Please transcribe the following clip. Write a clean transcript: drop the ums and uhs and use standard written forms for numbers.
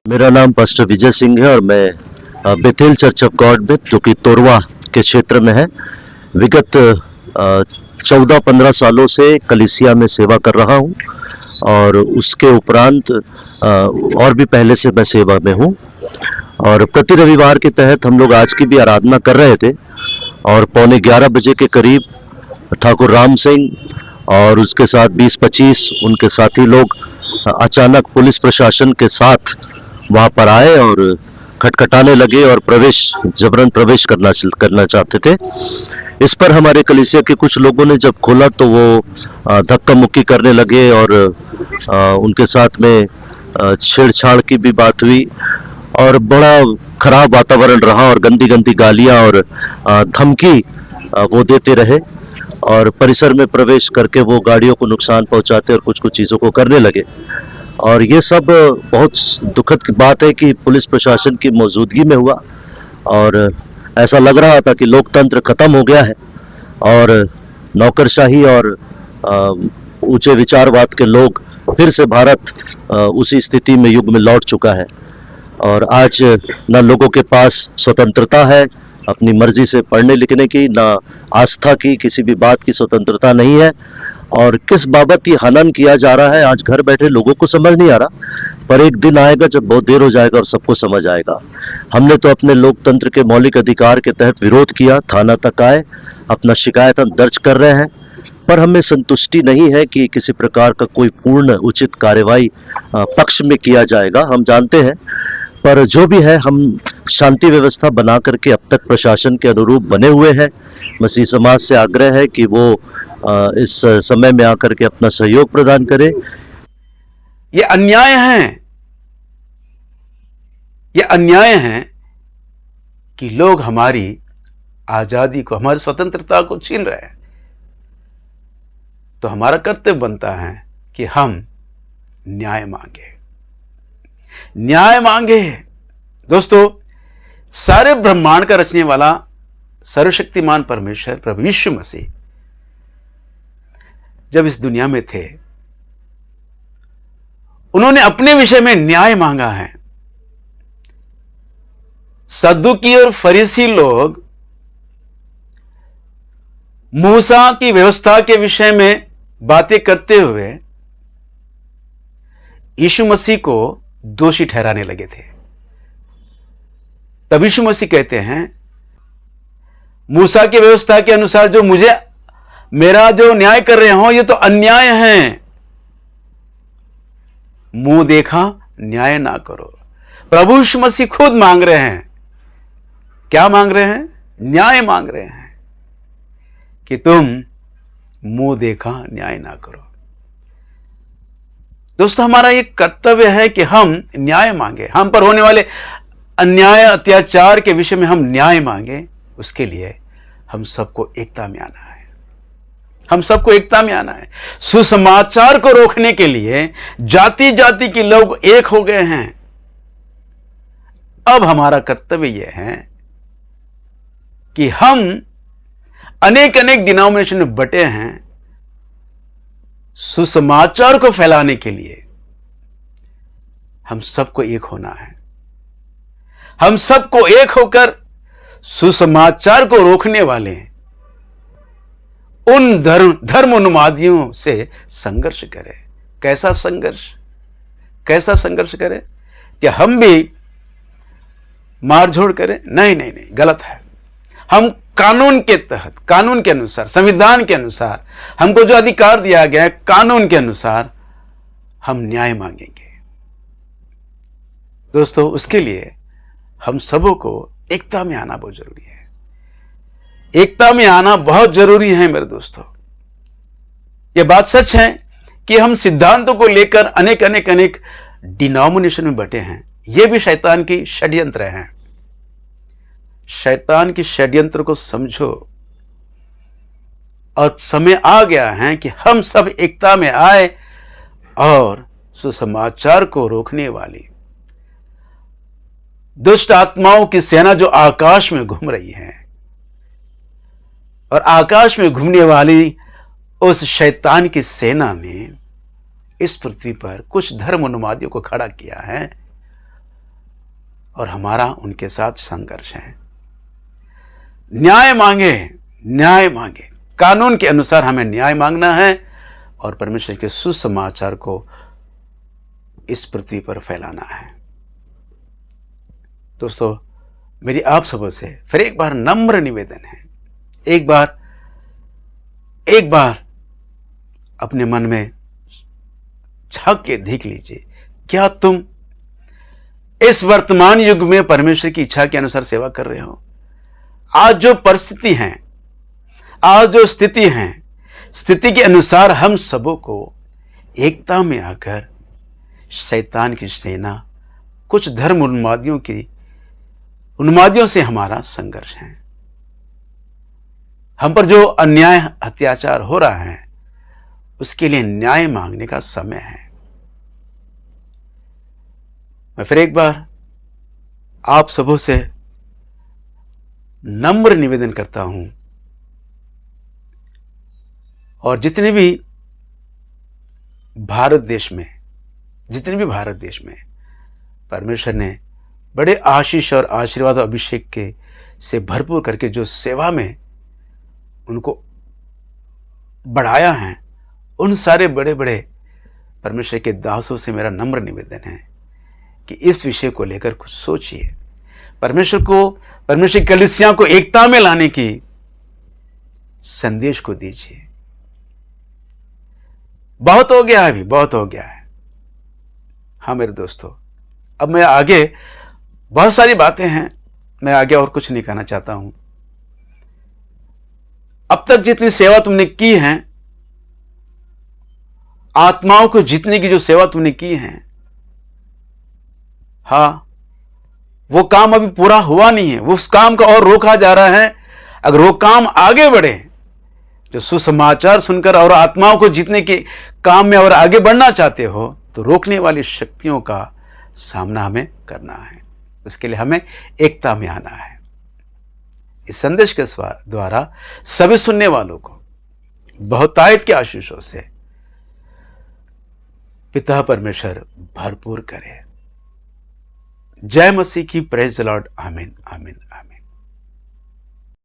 मेरा नाम पास्टर विजय सिंह है और मैं बेथेल चर्च ऑफ गॉड में, जो कि तोरवा के क्षेत्र में है, विगत 14-15 सालों से कलीसिया में सेवा कर रहा हूँ। और उसके उपरांत और भी पहले से मैं सेवा में हूँ। और प्रति रविवार के तहत हम लोग आज की भी आराधना कर रहे थे और 11:15 बजे के करीब ठाकुर राम सिंह और उसके साथ 20-25 उनके साथी लोग अचानक पुलिस प्रशासन के साथ वहां पर आए और खटखटाने लगे और जबरन प्रवेश करना चाहते थे। इस पर हमारे कलीसिया के कुछ लोगों ने जब खोला तो वो धक्का मुक्की करने लगे और उनके साथ में छेड़छाड़ की भी बात हुई और बड़ा खराब वातावरण रहा और गंदी गंदी गालियां और धमकी वो देते रहे और परिसर में प्रवेश करके वो गाड़ियों को नुकसान पहुंचाते और कुछ चीज़ों को करने लगे। और ये सब बहुत दुखद की बात है कि पुलिस प्रशासन की मौजूदगी में हुआ और ऐसा लग रहा था कि लोकतंत्र खत्म हो गया है और नौकरशाही और ऊंचे विचारवाद के लोग फिर से भारत उसी स्थिति में युग में लौट चुका है। और आज न लोगों के पास स्वतंत्रता है अपनी मर्जी से पढ़ने लिखने की, ना आस्था की, किसी भी बात की स्वतंत्रता नहीं है। और किस बाबत ये हनन किया जा रहा है आज घर बैठे लोगों को समझ नहीं आ रहा, पर एक दिन आएगा जब बहुत देर हो जाएगा और सबको समझ आएगा। हमने तो अपने लोकतंत्र के मौलिक अधिकार के तहत विरोध किया, थाना तक आए, अपना शिकायत हम दर्ज कर रहे हैं, पर हमें संतुष्टि नहीं है कि किसी प्रकार का कोई पूर्ण उचित कार्यवाही पक्ष में किया जाएगा। हम जानते हैं, पर जो भी है हम शांति व्यवस्था बना करके अब तक प्रशासन के अनुरूप बने हुए हैं। मसीह समाज से आग्रह है कि वो इस समय में आकर के अपना सहयोग प्रदान करे। ये अन्याय है, ये अन्याय है कि लोग हमारी आजादी को, हमारी स्वतंत्रता को छीन रहे हैं। तो हमारा कर्तव्य बनता है कि हम न्याय मांगे, न्याय मांगे। दोस्तों, सारे ब्रह्मांड का रचने वाला सर्वशक्तिमान परमेश्वर प्रभु यीशु मसीह जब इस दुनिया में थे, उन्होंने अपने विषय में न्याय मांगा है। सद्दुकी और फरीसी लोग मूसा की व्यवस्था के विषय में बातें करते हुए यीशु मसीह को दोषी ठहराने लगे थे। तब यीशु मसीह कहते हैं, मूसा की व्यवस्था के अनुसार जो मेरा जो न्याय कर रहे हो ये तो अन्याय है। मुंह देखा न्याय ना करो। प्रभु यीशु मसीह खुद मांग रहे हैं, क्या मांग रहे हैं? न्याय मांग रहे हैं कि तुम मुंह देखा न्याय ना करो। दोस्तों, हमारा ये कर्तव्य है कि हम न्याय मांगे, हम पर होने वाले अन्याय अत्याचार के विषय में हम न्याय मांगे। उसके लिए हम सबको एकता में आना है, हम सबको एकता में आना है। सुसमाचार को रोकने के लिए जाति जाति के लोग एक हो गए हैं। अब हमारा कर्तव्य यह है कि हम अनेक अनेक डिनोमिनेशन में बटे हैं, सुसमाचार को फैलाने के लिए हम सबको एक होना है। हम सबको एक होकर सुसमाचार को रोकने वाले उन धर्म उन्मादियों से संघर्ष करें। कैसा संघर्ष? कैसा संघर्ष करें? क्या हम भी मारझोड़ करें? नहीं नहीं नहीं, गलत है। हम कानून के तहत, कानून के अनुसार, संविधान के अनुसार हमको जो अधिकार दिया गया है, कानून के अनुसार हम न्याय मांगेंगे। दोस्तों, उसके लिए हम सबों को एकता में आना बहुत जरूरी है। एकता में आना बहुत जरूरी है मेरे दोस्तों। यह बात सच है कि हम सिद्धांतों को लेकर अनेक अनेक अनेक डिनोमिनेशन में बटे हैं। यह भी शैतान की षड्यंत्र हैं। शैतान की षड्यंत्र को समझो और समय आ गया है कि हम सब एकता में आए और सुसमाचार को रोकने वाली दुष्ट आत्माओं की सेना जो आकाश में घूम रही है और आकाश में घूमने वाली उस शैतान की सेना ने इस पृथ्वी पर कुछ धर्म उन्मादियों को खड़ा किया है और हमारा उनके साथ संघर्ष है। न्याय मांगे, न्याय मांगे, कानून के अनुसार हमें न्याय मांगना है और परमेश्वर के सुसमाचार को इस पृथ्वी पर फैलाना है। दोस्तों, मेरी आप सबों से फिर एक बार नम्र निवेदन है, एक बार अपने मन में झांक के देख लीजिए, क्या तुम इस वर्तमान युग में परमेश्वर की इच्छा के अनुसार सेवा कर रहे हो? आज जो परिस्थिति है, आज जो स्थिति है, स्थिति के अनुसार हम सबों को एकता में आकर शैतान की सेना, कुछ धर्म उन्मादियों से हमारा संघर्ष है। हम पर जो अन्याय अत्याचार हो रहा है उसके लिए न्याय मांगने का समय है। मैं फिर एक बार आप सबों से नम्र निवेदन करता हूं, और जितने भी भारत देश में परमेश्वर ने बड़े आशीष और आशीर्वाद और अभिषेक के से भरपूर करके जो सेवा में उनको बढ़ाया है, उन सारे बड़े बड़े परमेश्वर के दासों से मेरा नम्र निवेदन है कि इस विषय को लेकर कुछ सोचिए। परमेश्वर की कलीसिया को एकता में लाने की संदेश को दीजिए। बहुत हो गया है, अभी बहुत हो गया है। हाँ मेरे दोस्तों, अब मैं आगे, बहुत सारी बातें हैं, मैं आगे और कुछ नहीं कहना चाहता हूं। अब तक जितनी सेवा तुमने की है, आत्माओं को जीतने की जो सेवा तुमने की है, हाँ, वो काम अभी पूरा हुआ नहीं है, वो उस काम का और रोका जा रहा है। अगर वो काम आगे बढ़े, जो सुसमाचार सुनकर और आत्माओं को जीतने के काम में और आगे बढ़ना चाहते हो, तो रोकने वाली शक्तियों का सामना हमें करना है। उसके लिए हमें एकता में आना है। इस संदेश के द्वारा सभी सुनने वालों को बहुतायत के आशीषों से पिता परमेश्वर भरपूर करे। जय मसीह की। Praise the Lord. आमीन, आमीन, आमीन।